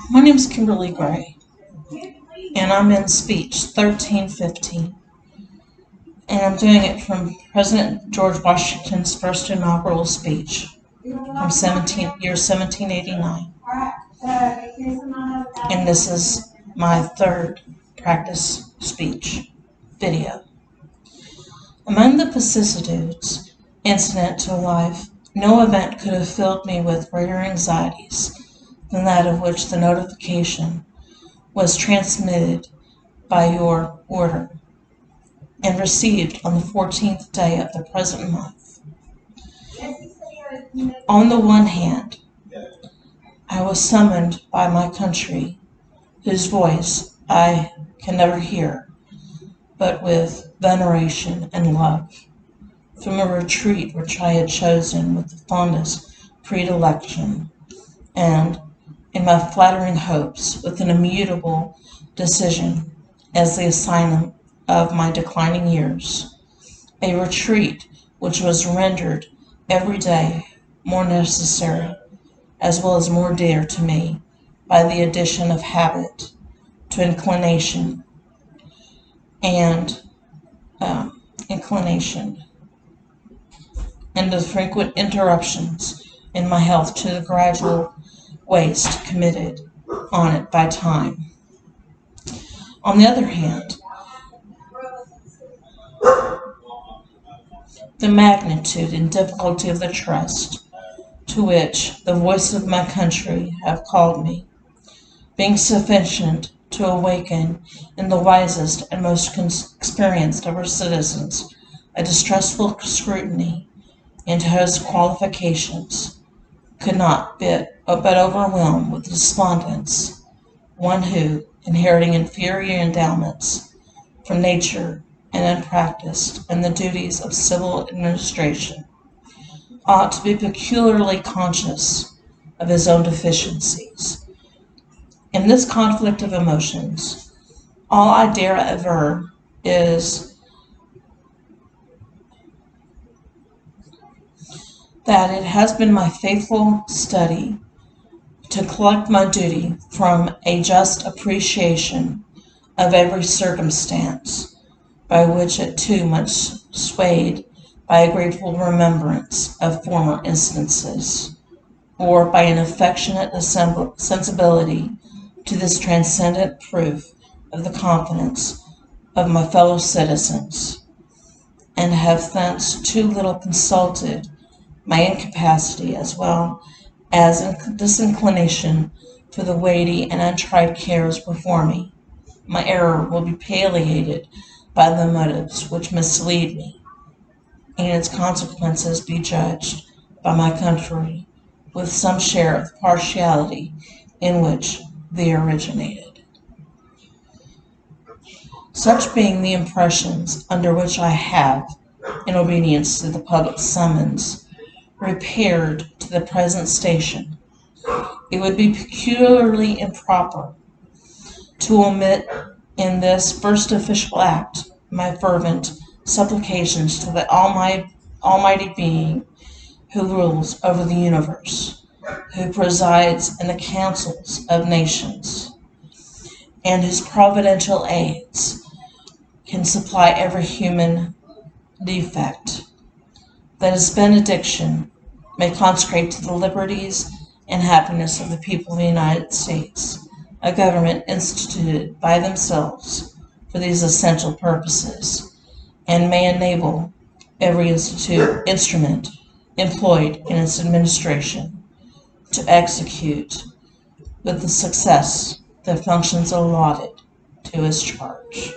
My name is Kimberly Gray, and I'm in speech 1315, and I'm doing it from President George Washington's first inaugural speech from year 1789, and this is my third practice speech video. Among the vicissitudes incident to life, no event could have filled me with greater anxieties than that of which the notification was transmitted by your order and received on the 14th day of the present month. On the one hand, I was summoned by my country, whose voice I can never hear, but with veneration and love, from a retreat which I had chosen with the fondest predilection, and in my flattering hopes with an immutable decision as the asylum of my declining years, a retreat which was rendered every day more necessary as well as more dear to me by the addition of habit to inclination and the frequent interruptions in my health to the gradual waste committed on it by time. On the other hand, the magnitude and difficulty of the trust to which the voice of my country have called me, being sufficient to awaken in the wisest and most experienced of our citizens a distrustful scrutiny into whose qualifications, could not but overwhelm with despondence one who, inheriting inferior endowments from nature and unpracticed in the duties of civil administration, ought to be peculiarly conscious of his own deficiencies. In this conflict of emotions, all I dare aver is that it has been my faithful study to collect my duty from a just appreciation of every circumstance, by which it too much swayed by a grateful remembrance of former instances, or by an affectionate sensibility to this transcendent proof of the confidence of my fellow citizens, and have thence too little consulted my incapacity as well as disinclination for the weighty and untried cares before me. My error will be palliated by the motives which mislead me, and its consequences be judged by my country with some share of the partiality in which they originated. Such being the impressions under which I have, in obedience to the public summons, repaired to the present station, it would be peculiarly improper to omit in this first official act my fervent supplications to the Almighty Being who rules over the universe, who presides in the councils of nations, and whose providential aids can supply every human defect, that his benediction may consecrate to the liberties and happiness of the people of the United States a government instituted by themselves for these essential purposes, and may enable every instrument employed in its administration to execute with the success the functions allotted to his charge.